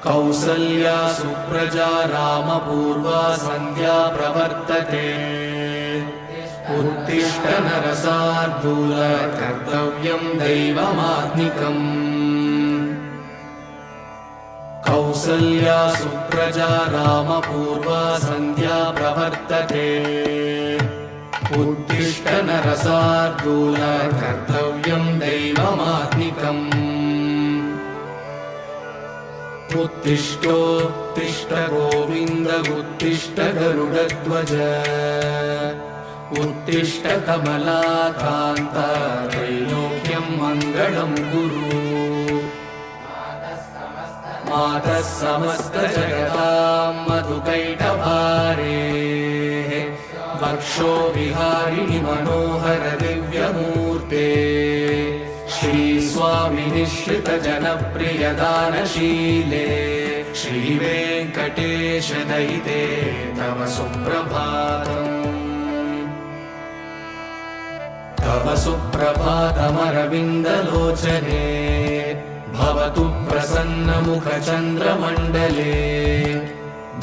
कौसल्या सुप्रजा रामपूर्वा सन्ध्या प्रवर्तते। उत्तिष्ठ नरशार्दूल कर्तव्यं दैवमात्मिकम्। कौसल्या सुप्रजा रामपूर्वा सन्ध्या प्रवर्तते। उत्तिष्ठ नरशार्दूल कर्तव्यं दैवमात्मिकम्। उत्तिष्ठोत्तिष्ठ गोविन्द उत्तिष्ठ गरुडध्वज। उत्तिष्ठ कमलाकान्त त्रैलोक्यं मङ्गलं कुरु। मातः समस्तजगतां मधुकैटभारेः वक्षो विहारिणि मनोहर दिव्यमूर्ते। श्रीस्वामि निःश्रित जनप्रियदानशीले श्रीवेङ्कटेश दयिते तव सुप्रभातम्। तव सुप्रभातमरविन्दलोचने भवतु प्रसन्नमुखचन्द्रमण्डले।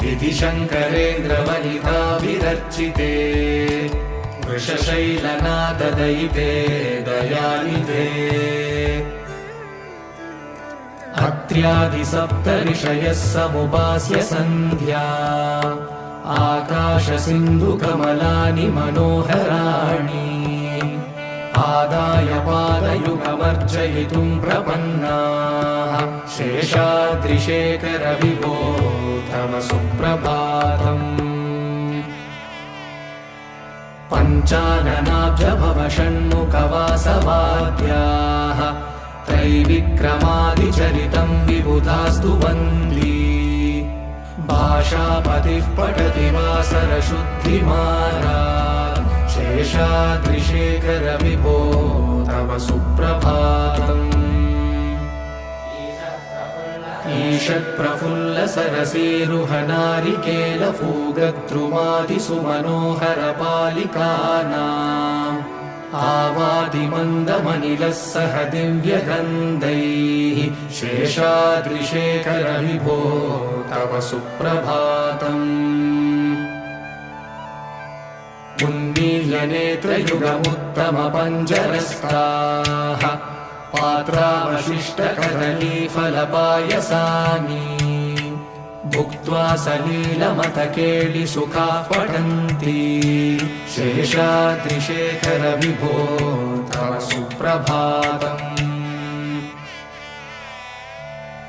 विधिशङ्करेन्द्रवनिताभिरर्चिते वृषशैलनाथदयिते दयानिधे। अत्र्यादिसप्तऋषयः समुपास्य सन्ध्या आकाशसिन्धुकमलानि मनोहराणि। आदाय पादयुगमर्चयितुं प्रपन्नाः शेषाद्रिशेखर विभो तव सुप्रभातम्। पञ्चाननाब्ज भव षण्मुखवासवाद्याः त्रैविक्रमादिचरितं विबुधास्तु वन्दी। भाषापतिः पठति वासरशुद्धिमारात् शेषाद्रिशेखर विभो तव सुप्रभातम्। ईषत्प्रफुल्लसरसीरुहनारिकेलफूगद्रुमादिसुमनोहरपालिकानाम् आवादिमन्दमनिलः सह दिव्यगन्धैः शेषाद्रिशेखर विभो तव सुप्रभातम्। उन्मील्यनेत्रयुगमुत्तमपञ्जरस्ताः पात्रावशिष्टकदलीफलपायसानि भुक्त्वा सलीलमतकेलिसुखाः पठन्ति शेषाद्रिशेखर विभो तव सुप्रभातम्।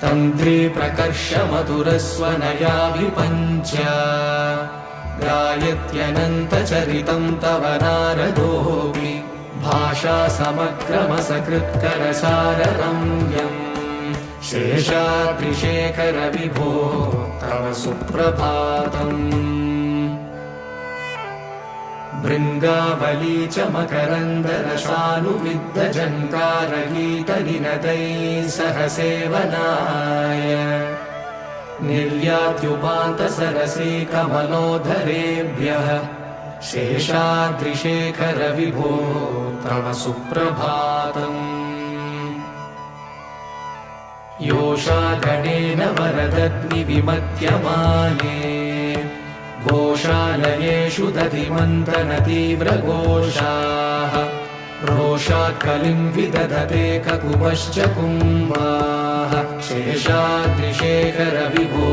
तन्त्री प्रकर्ष मधुरस्वनया विपञ्च गायत्यनन्तचरितं तव नारदोऽपि। भाषा समग्रमसकृत्करसाररम्यम् शेषाद्रिशेखर विभो तव सुप्रभातम्। भृङ्गावली च मकरन्दरसानुविद्धझङ्कारगीतनिनदैः सह सेवनाय निर्यात्युपान्तसरसी कमलोदरेभ्यः शेषाद्रिशेखर विभो तव सुप्रभातम्। योषागणेन वरदग्निविमध्यमाने घोषालयेषु दधिमन्थनतीव्रघोषाः रोषात् कलिं विदधते ककुभश्च कुम्भाः शेषाद्रिशेखर विभो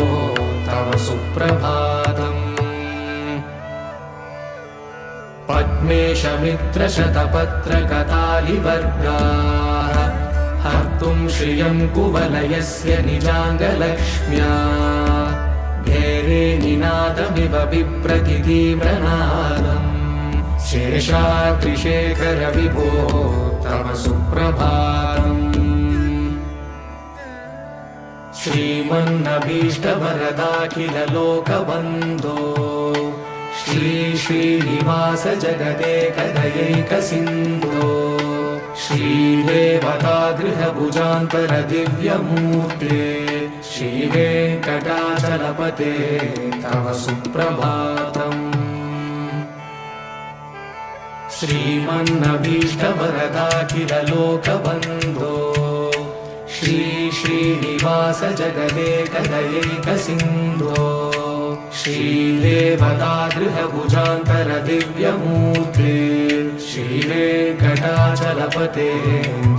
तव सुप्रभातम्। पद्मेशमित्रशतपत्रकतालिवर्गाः हर्तुं श्रियं कुवलयस्य निजाङ्गलक्ष्म्या घेरे निनादमिव बिभ्रति तीव्रनादम् शेषाद्रिशेखर विभो तव सुप्रभातम्। श्रीमन्नभीष्टवरदाखिललोकबन्धो श्री श्रीनिवास जगदेकदयैकसिन्धो श्रीदेवतागृहभुजान्तर दिव्यमूर्ते श्रीवेङ्कटाचलपते तव सुप्रभातम्। श्रीमन्नभीष्टवरदाखिललोकबन्धो श्री श्रीनिवास जगदेकदयैकसिन्धो श्रीदेवतागृहभुजान्तरदिव्यमूर्ते श्रीवेङ्कटाचलपते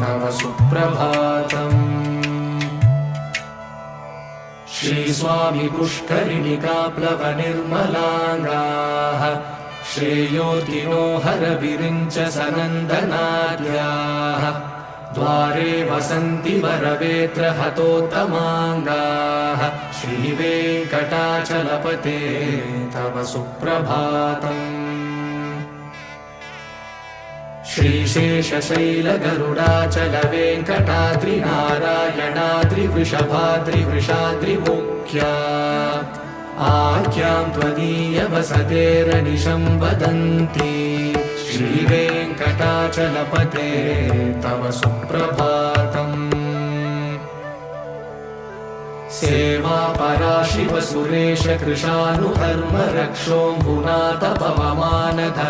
तव सुप्रभातम्। श्रीस्वामी पुष्करिणिकाप्लवनिर्मलाङ्गाः श्रेयोतिनो हरविरिञ्च सनन्दनाद्याः द्वारे वसन्ति वरवेत्र हतोत्तमाङ्गाः श्रीवेङ्कटाचलपते तव सुप्रभातम्। श्रीशेषशैलगरुडाचलवेङ्कटाद्रिनारायणाद्रिवृषभाद्रिवृषाद्रिमुख्या आख्यां त्वदीयवसतेरनिशं वदन्ति श्रीवेङ्कटाचलपते तव सुप्रभातम्। सेवापराशिवसुरेश कृशानुधर्मरक्षोऽम्बुनाथ पवमानधनादिनाथाः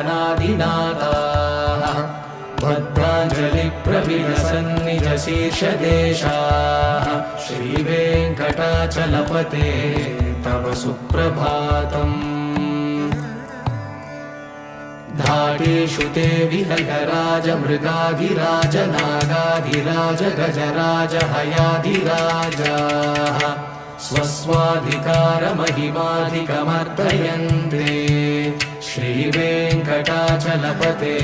भद्राञ्जलिप्रविलसन्निजशीर्षदेशाः श्रीवेङ्कटाचलपते तव सुप्रभातम्। धाटेषु ते विहगराज मृगाधिराज नागाधिराज गजराज हयाधिराजाः स्वस्वाधिकारमहिमाधिकमर्दयन्ते श्रीवेङ्कटाचलपते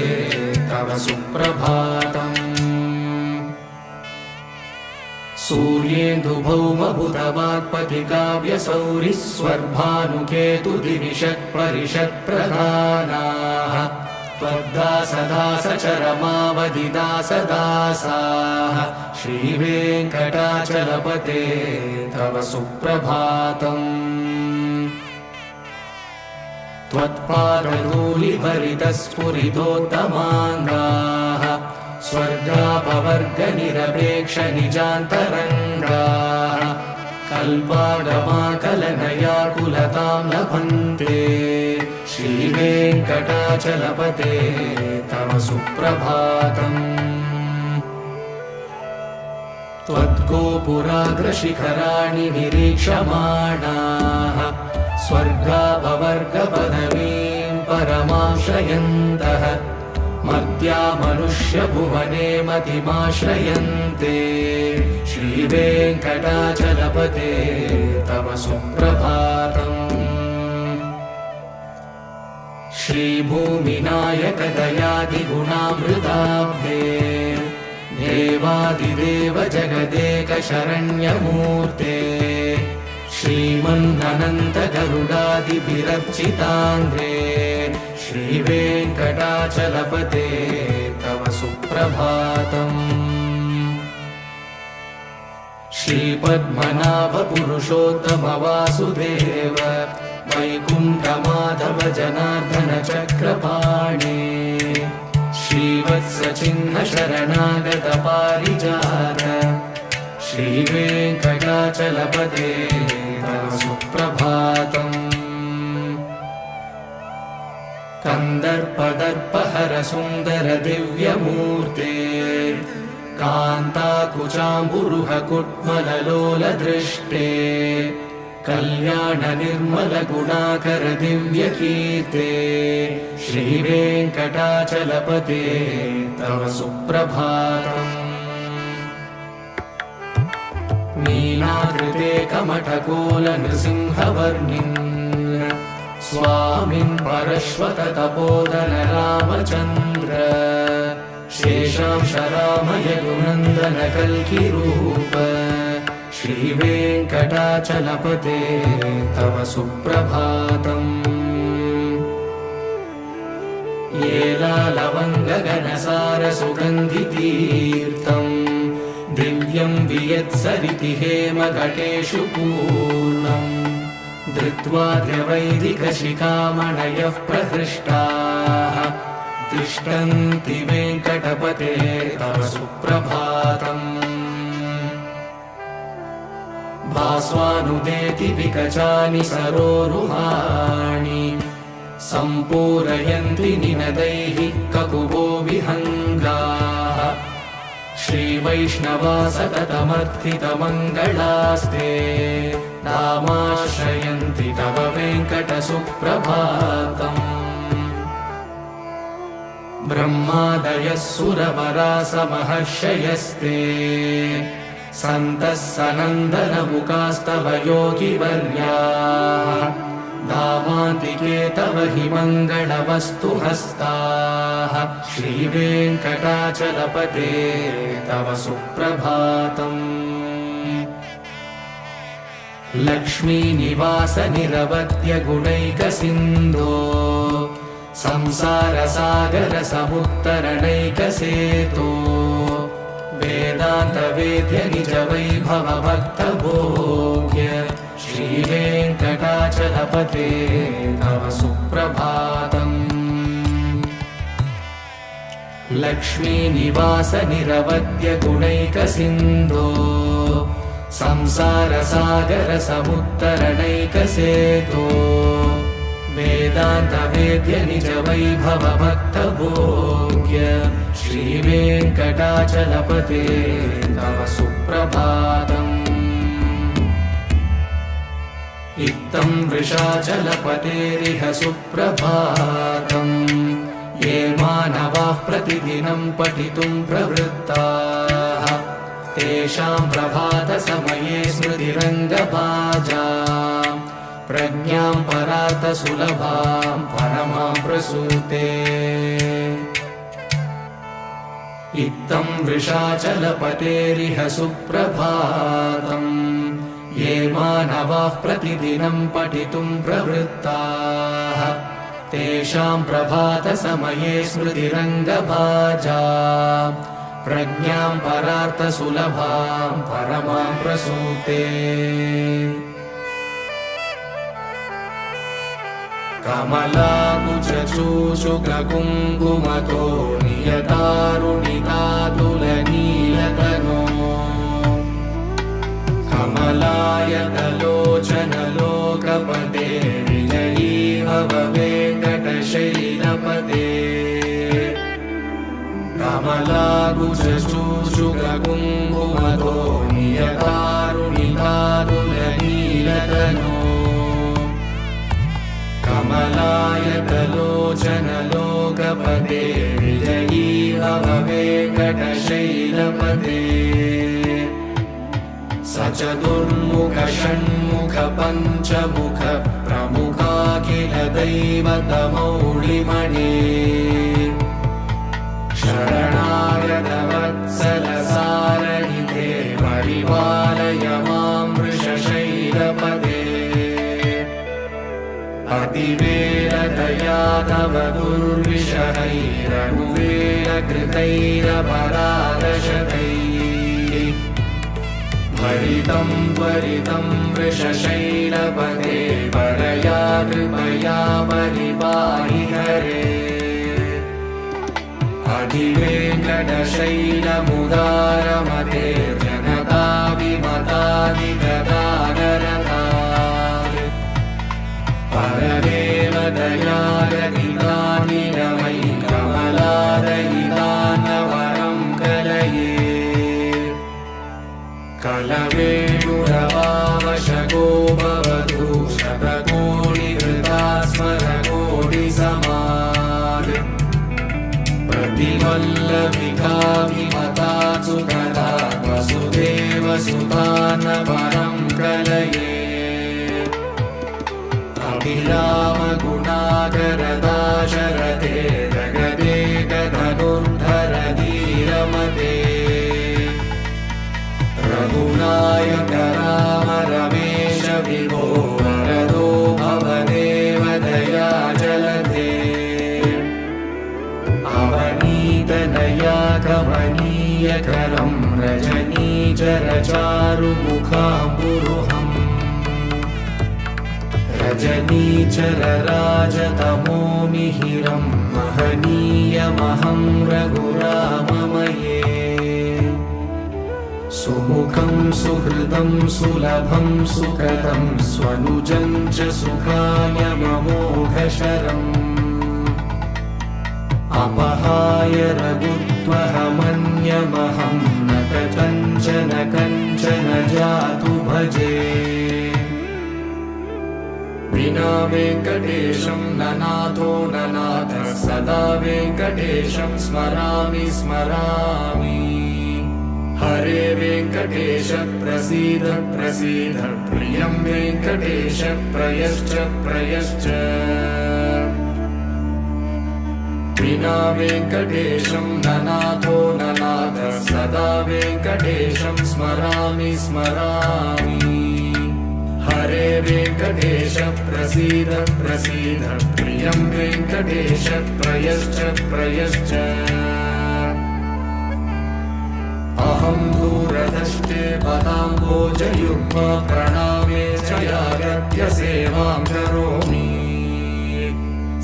तव सुप्रभातम्। सूर्येन्दुभौमबुधवाक्पतिकाव्यसौरिस्वर्भानुकेतुदिविषत्परिषत्प्रधानाः त्वद्दासदासचरमावदिदासदासाः श्रीवेङ्कटाचलपते तव सुप्रभातम्। त्वत्पादधूलिभरितस्फुरितोत्तमाङ्गाः स्वर्गापवर्गनिरपेक्षनिजान्तरङ्गाः कल्पागमाकलनयाकुलतां लभन्ते श्रीवेङ्कटाचलपते तव सुप्रभातम्। त्वद्गोपुराग्रशिखराणि निरीक्षमाणाः स्वर्गापवर्गपदवीं परमाश्रयन्तः मर्त्या मनुष्यभुवने मतिमाश्रयन्ते श्रीवेङ्कटाचलपते तव सुप्रभातम्। श्रीभूमिनायकदयादिगुणामृताब्धे देवादिदेव जगदेकशरण्यमूर्ते श्रीमन्ननन्तगरुडादिभिरर्चिताङ्घ्रे श्रीवेङ्कटाचलपते तव सुप्रभातम्। श्रीपद्मनाभपुरुषोत्तमवासुदेव वैकुण्ठमाधव जनार्दन चक्रपाणे श्रीवत्सचिह्न शरणागत पारिजात श्रीवेङ्कटाचलपते तव सुप्रभातम्। कन्दर्पदर्पहर सुन्दर दिव्यमूर्ते कान्ताकुचाम्बुरुह कुट्मललोलदृष्टे कल्याण निर्मल गुणाकर दिव्यकीर्ते श्रीवेङ्कटाचलपते तव सुप्रभातम्। नीलाकृते कमठकोल नृसिंहवर्णिन् स्वामिन् परश्वत तपोधन रामचन्द्र शेषांश रामय गुणन्दन कल्किरूप श्रीवेङ्कटाचलपते तव सुप्रभातम्। येलालवङ्गगनसार सुगन्धितीर्थम् दिव्यं वियत्सरिति हेमघटेषु पूर्णम् धृत्वा द्यवैदिकशिखामणयः प्रहृष्टाः तिष्ठन्ति वेङ्कटपते तव सुप्रभातम्। भास्वानुदेति विकचानि सरोरुहाणि सम्पूरयन्ति निनदैः ककुभूषितानि विहङ्गाः श्रीवैष्णवा सततमर्थितमङ्गलास्ते नामाश्रयन्ति तव वेङ्कटसुप्रभातम् ब्रह्मादयः सुरवरासमहर्षयस्ते सन्तः सनन्दनमुखास्तव योगिवर्याः धामान्तिके तव हि मङ्गलवस्तुहस्ताः श्रीवेङ्कटाचलपते तव सुप्रभातम् लक्ष्मीनिवास निरवध्य गुणैकसिन्धो संसारसागरसमुत्तरणैकसेतो वेदान्तवेद्य निजवैभव भक्तभोग्य श्रीवेङ्कटाचलपते तव सुप्रभातम् लक्ष्मीनिवास निरवध्य गुणैकसिन्धो संसारसागरसमुत्तरणैकसेतो वेदान्तवेद्य निजवैभव भक्तभोग्य श्रीवेङ्कटाचलपते तव सुप्रभातम् इत्थं वृषाचलपतेरिह सुप्रभातम् ये मानवाः प्रतिदिनं पठितुं प्रवृत्ताः तेषां प्रभातसमये स्मृतिरङ्गभाजाम् प्रज्ञां परार्थसुलभां परमां प्रसूते इत्थं वृषाचलपतेरिह सुप्रभातम् ये मानवाः प्रतिदिनं पठितुं प्रवृत्ताः तेषां प्रभातसमये स्मृतिरङ्गभाजाम् प्रज्ञां परार्थसुलभां परमां प्रसूते कमलाकुचूषुककुङ्कुमतो नियतारुणितातुलनीलतनो कमलायतलोचनलोकपते विजयी भव वेङ्कटशैलपते कमलाकुचूषुककुङ्कुमतो नियतारुणितातुलनीलतनो कमलायतलोचनलोकपते विजयी भव वेङ्कटशैलपते सचतुर्मुख षण्मुख पञ्चमुख प्रमुखाखिल दैवतमौलिमणे शरणागत वत्सल सारनिधे परिपालय मां वृषशैलपते अतिवेलतया तव दुर्विषहैरनुवेलकृतैरपराधशतैः भरितं त्वरितं वृषशैलपते परया कृपया परिपाहि हरे अधिवेङ्कटशैलमुदारमते जनताभिमतादिगदानरथात् परदेवदयागतितानि रमयि कमलादयितान्नवरं कलये कलवेणुरवावशको भवतु शतकोटिहृता स्मरकोटिसमात् प्रतिवल्लभिकाभिमतासु कदा वसुदेवसुतान्नवरं कलये अभिरामगुणाकरदाशरथे जगदेकधनुर्धर धीरमते रघुनायक राम रमेश विभो वरदो भवदेवदया जलधे अवनीतनया कमनीयकरं रजनीचरचारुमुखाम्बुरुहम् रजनीचरराजतमो मिहिरं महनीयमहं रघुराममये सुमुखं सुहृदं सुलभं सुकृतं स्वनुजं च सुखाय ममोघशरम् अपह सहाय रघुत्वहमन्यमहं न कथञ्चन कञ्चन जातु भजे विना वेङ्कटेशं ननाथो ननाथः सदा वेङ्कटेशं स्मरामि स्मरामि हरे वेङ्कटेश प्रसीद प्रसीद प्रियं वेङ्कटेश प्रयश्च प्रयश्च विना वेङ्कटेशं ननाथो ननाथः सदा वेङ्कटेशं स्मरामि स्मरामि हरे वेङ्कटेश प्रसीद प्रसीद प्रियं वेङ्कटेश प्रयश्च प्रयश्च अहं दूरदृष्टे पदाम्बोजयुग्म प्रणामे च यागत्य सेवां करोमि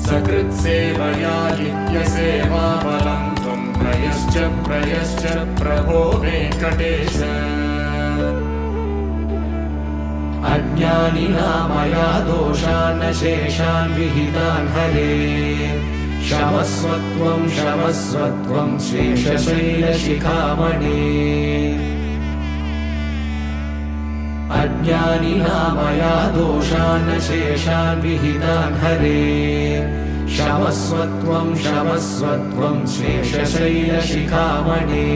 सकृत्सेवया नित्यसेवाफलं त्वं प्रयश्च प्रयश्च प्रभो वेङ्कटेश अज्ञानिना मया दोषान् शेषान् विहितान् हरे क्षमस्वत्वं क्षमस्वत्वं शेषशैलशिखामणे अज्ञानिना मया दोषान् शेषान् विहितान् हरे क्षमस्वत्वं क्षमस्वत्वं शेषशैलशिखामणे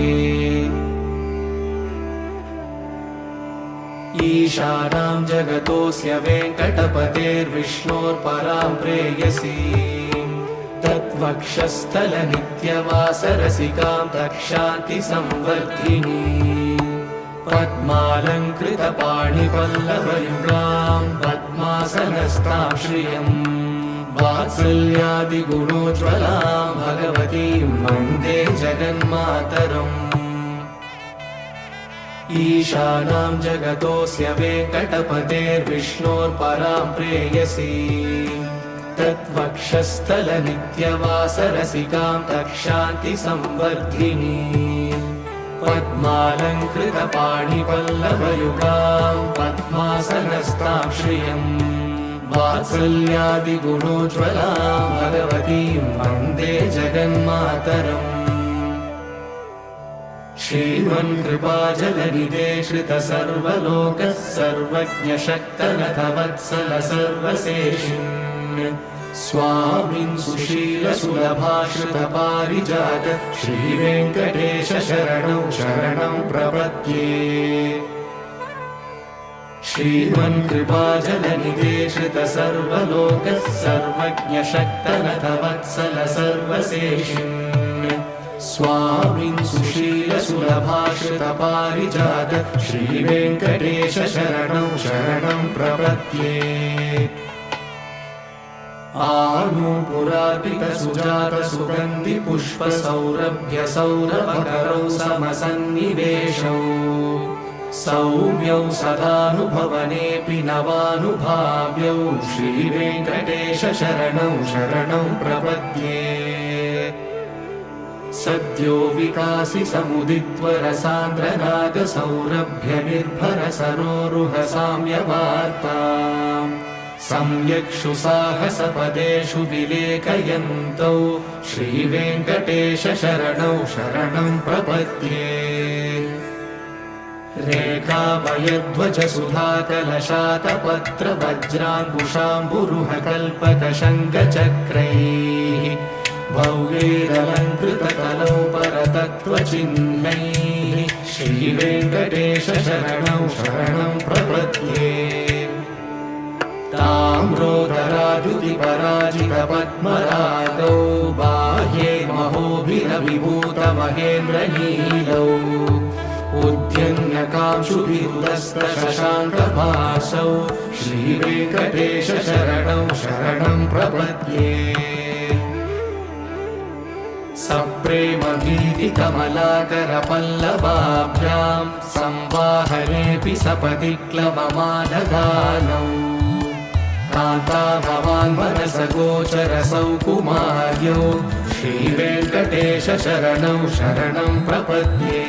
ईशानां जगतोऽस्य वेङ्कटपतेर्विष्णोर्परां प्रेयसीं तत्वक्षस्थलनित्यवासरसिकां तक्षान्तिसंवर्धिनी पद्मालङ्कृतपाणिपल्लवयुगां पद्मासनस्तां श्रियं वात्सल्यादिगुणोज्ज्वलां भगवतीं वन्दे जगन्मातरम् ईशानां जगतोऽस्य वेङ्कटपतेर्विष्णोर्परां प्रेयसीं तत्वक्षस्थलनित्यवासरसिकां तक्षान्तिसंवर्धिनी पद्मालङ्कृतपाणिपल्लवयुगां पद्मासनस्तां श्रियं वात्सल्यादिगुणोज्ज्वलां भगवतीं वन्दे जगन्मातरम् श्रीमन्कृपाजलनिधे श्रितसर्वलोकः सर्वज्ञशक्तनथ वत्सल सर्वशेषिन् स्वामिन् सुशीलसुलभाश्रितपारिजात श्रीवेङ्कटेश शरणं शरणं प्रपद्ये श्रीमन्कृपाजलनिधे श्रितसर्वलोकः सर्वज्ञशक्तनथ वत्सल सर्वशेषिन् स्वामिन् सुशीलसुलभाश्रितपारिजात श्रीवेङ्कटेश शरणं शरणं प्रपद्ये आनूपुरार्पितसुजातसुगन्धिपुष्पसौरभ्यसौरभकरौ समसन्निवेशौ सौम्यौ सदानुभवनेऽपि नवानुभाव्यौ श्रीवेङ्कटेश शरणं शरणं प्रपद्ये सद्यो विकासि समुदित्वरसान्द्रनागसौरभ्यनिर्भरसरोरुहसाम्यवार्ताम् सम्यक्षु साहसपदेषु विलेखयन्तौ श्रीवेङ्कटेश शरणौ शरणं प्रपद्ये रेखाभयध्वजसुधाकलशातपत्रवज्राङ्कुशाम्बुरुहकल्पकशङ्खचक्रैः भव्यैरलङ्कृतकलौ परतत्त्वचिह्नैः श्रीवेङ्कटेश शरणं शरणं प्रपद्ये ताम्रोदराद्युतिपराजितपद्मरागौ बाह्ये महोभिरविभूतमहेन्द्रनीलौ उद्यन्यकांशुभिरुदस्तशशाङ्कभासौ श्रीवेङ्कटेश शरणं शरणं प्रपद्ये सप्रेमभीतिकमलाकरपल्लवाभ्यां संवाहनेऽपि सपदि क्लवमादधानौ कान्ता भवान् मनसगोचरसौ कुमार्यौ श्रीवेङ्कटेश शरणं शरणं प्रपद्ये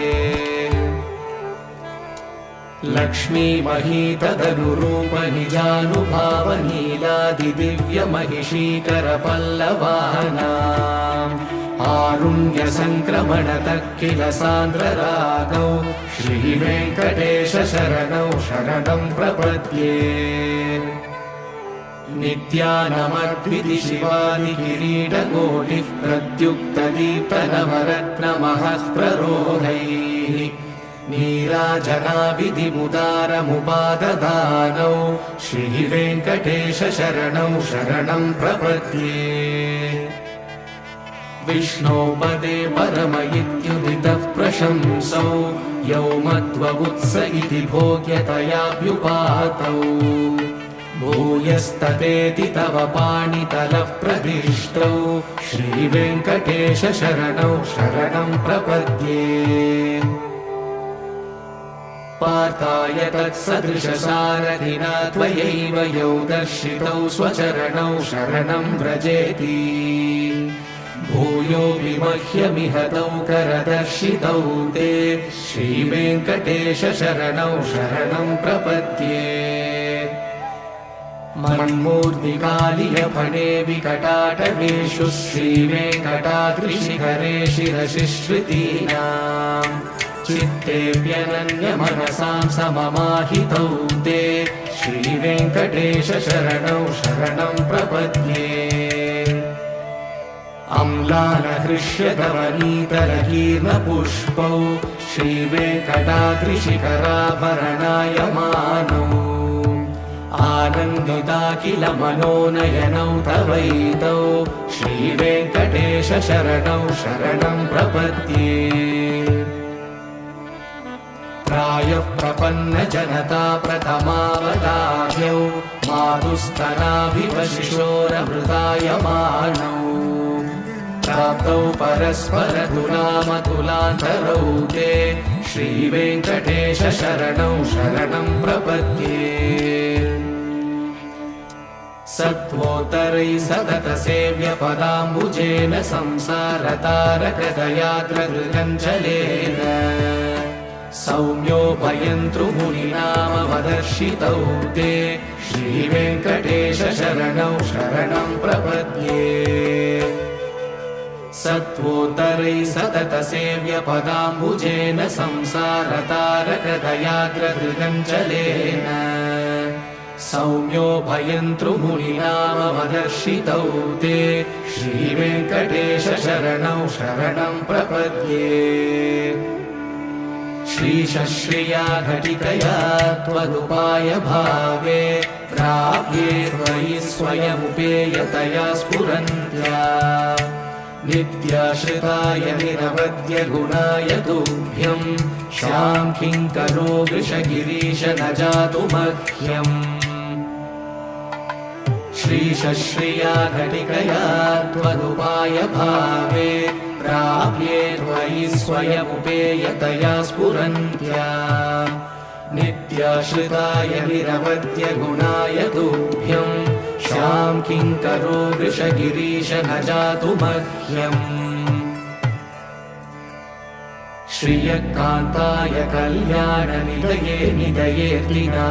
लक्ष्मीमहीतदनुरूपनिजानुभावनीलादिदिव्यमहिषीकरपल्लवानाम् आरुण्यसङ्क्रमणतः किल सान्द्ररागौ श्रीवेङ्कटेश शरणौ शरणं प्रपद्ये नित्यानमद्विति शिवादिकिरीटकोटिः प्रत्युक्तदीप्तनवरत्नमहः प्ररोहैः नीराजनाविधिमुदारमुपाददानौ श्रीवेङ्कटेश शरणौ शरणं प्रपद्ये विष्णोपदे परम इत्युदितः प्रशंसौ यौ मध्ववुत्स इति भोग्यतयाभ्युपातौ भूयस्ततेति तव पाणितलः प्रदिष्टौ श्रीवेङ्कटेश शरणौ शरणं प्रपद्ये पार्थाय तत्सदृशसारथिना त्वयैव यौ दर्शितौ स्वचरणौ शरणं व्रजेति भूयोऽपि मह्यमिह तौ करदर्शितौ ते श्रीवेङ्कटेश शरणौ शरणं प्रपद्ये मन्मूर्तिकालियफणे विकटाटवेषु श्रीवेङ्कटाद्रिशिखरे शिरसिश्रुतीनाम् चित्तेऽप्यनन्यमनसां सममाहितौ ते श्रीवेङ्कटेश शरणौ शरणं प्रपद्ये अम्लानहृष्यतवनीतलकीर्णपुष्पौ श्रीवेङ्कटाद्रिशिखराभरणायमानौ आनन्दिताखिल मनोनयनौ तवैतौ श्रीवेङ्कटेश शरणौ शरणं प्रपद्ये प्रायः प्रपन्नजनता प्रथमावदाह्यौ मातुस्तनाभिव शिशोरमृतायमानौ प्राप्तौ परस्परतुलामतुलान्तरौ ते श्रीवेङ्कटेश शरणौ शरणं प्रपद्ये सत्त्वोत्तरैः सततसेव्यपदाम्बुजेन संसारतारकदयाग्रदृगञ्जलेन सौम्योपयन्तृमुनिनामवदर्शितौ ते श्रीवेङ्कटेश शरणौ शरणं प्रपद्ये सत्त्वोत्तरैः सततसेव्यपदाम्बुजेन संसारतारकदयाग्रदृगञ्जलेन सौम्योभयन्तृमुनिनामवदर्शितौ ते श्रीवेङ्कटेश शरणौ शरणं प्रपद्ये श्रीशश्रिया घटिकया त्वदुपाय भावे प्राप्ये त्वयि स्वयमुपेयतया स्फुरन्त्या नित्याश्रिताय निरवद्य गुणाय तुभ्यं शां किङ्करो वृषगिरीश न जातु मह्यम् श्रीशश्रिया घटिकया त्वदुपाय भावे प्राप्ये त्वयि स्वयमुपेयतया स्फुरन्त्या नित्याश्रिताय निरवद्य गुणाय तुभ्यं शां किङ्करो वृषगिरीश न जातु मह्यम् श्रियकान्ताय कल्याणनिलये निलयेऽर्तिना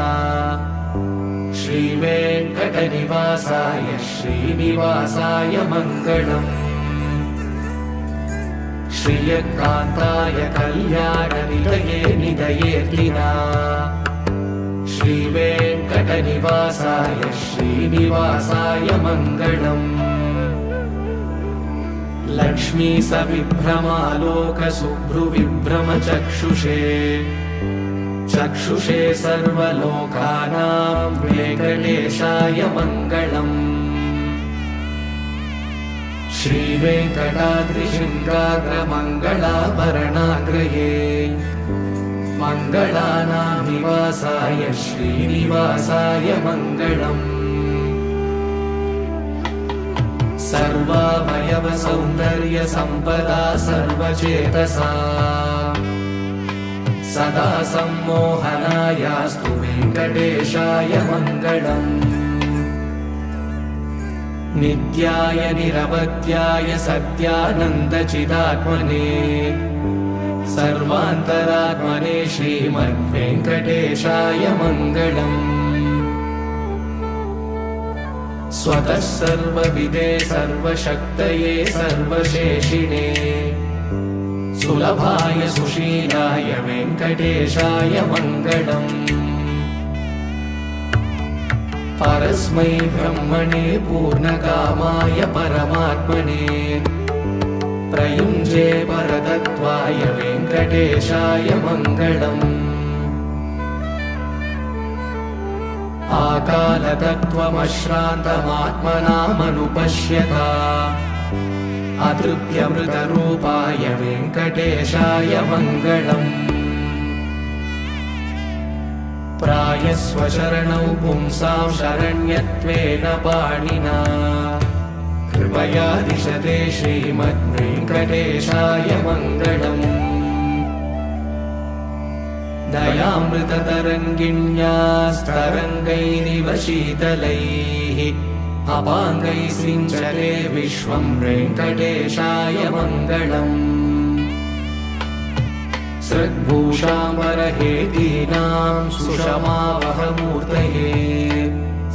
श्रीवेङ्कटनिवासाय श्रीनिवासाय मङ्गलम् श्रियकान्ताय कल्याणनिलये निलयेऽर्तिना श्रीवेङ्कटनिवासाय श्रीनिवासाय मङ्गलम् लक्ष्मी सविभ्रमालोकशुभ्रुविभ्रमचक्षुषे चक्षुषे सर्वलोकानां वेङ्कटेशाय मङ्गलम् श्रीवेङ्कटाद्रिशृङ्गाग्रमङ्गलाभरणाग्रये मङ्गलानां श्रीनिवासाय मङ्गलम् सर्वावयव सौन्दर्य सम्पदा सर्वचेतसा सदा सम्मोहनायास्तु वेङ्कटेशाय मङ्गलम् नित्याय निरवध्याय सत्यानन्दचिदात्मने सर्वान्तरात्मने श्रीमद्वेङ्कटेशाय मङ्गलम् स्वतः सर्वविदे सर्वशक्तये सर्वशेषिणे सुलभाय सुशीलाय वेङ्कटेशाय मङ्गलम् परस्मै ब्रह्मणे पूर्णकामाय परमात्मने प्रयुञ्जे परतत्त्वाय वेङ्कटेशाय मङ्गलम् आकालतत्त्वमश्रान्तमात्मनामनुपश्यता अतृप्यमृतरूपाय वेङ्कटेशाय मङ्गलम् प्रायस्वशरणौ पुंसां शरण्यत्वेन पाणिना कृपया दिशते श्रीमद्वेङ्कटेशाय मङ्गलम् दयामृततरङ्गिण्यास्तरङ्गैरिव शीतलैः अपाङ्गैः सिञ्चते विश्वं वेङ्कटेशाय मङ्गलम् सद्भूषाम्बरहेतीनां सुषमावहमूर्तये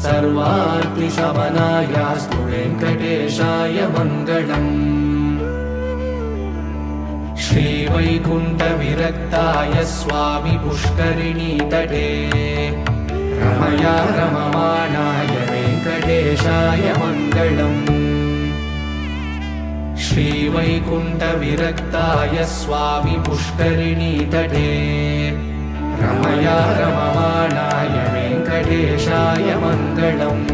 सर्वार्तिशमनायास्तु वेङ्कटेशाय मङ्गलम् श्रीवैकुण्ठविरक्ताय स्वामि पुष्करिणीतटे रमया रममाणाय वेङ्कटेशाय मङ्गलम् श्रीवैकुण्ठविरक्ताय स्वामि पुष्करिणीतटे रमया रममाणाय वेङ्कटेशाय मङ्गलम्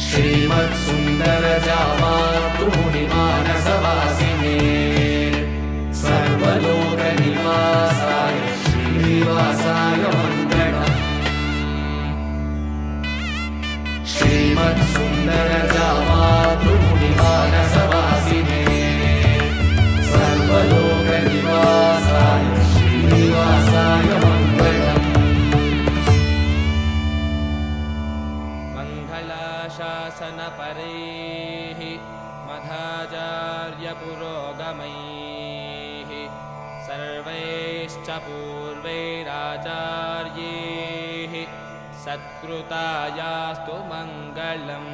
श्रीमत्सुन्दरजामातृमुनिमानसवासिने सर्वलोकनिवासाय श्रीनिवासाय मङ्गलम् श्रीमत्सुन्दरजामातृमुनिमानसवासिने सर्वलोकनिवासाय श्रीनिवासाय मङ्गलम् शासनपरैः मध्वाचार्यपुरोगमैः सर्वैश्च पूर्वैराचार्यैः सत्कृतायास्तु मङ्गलम्।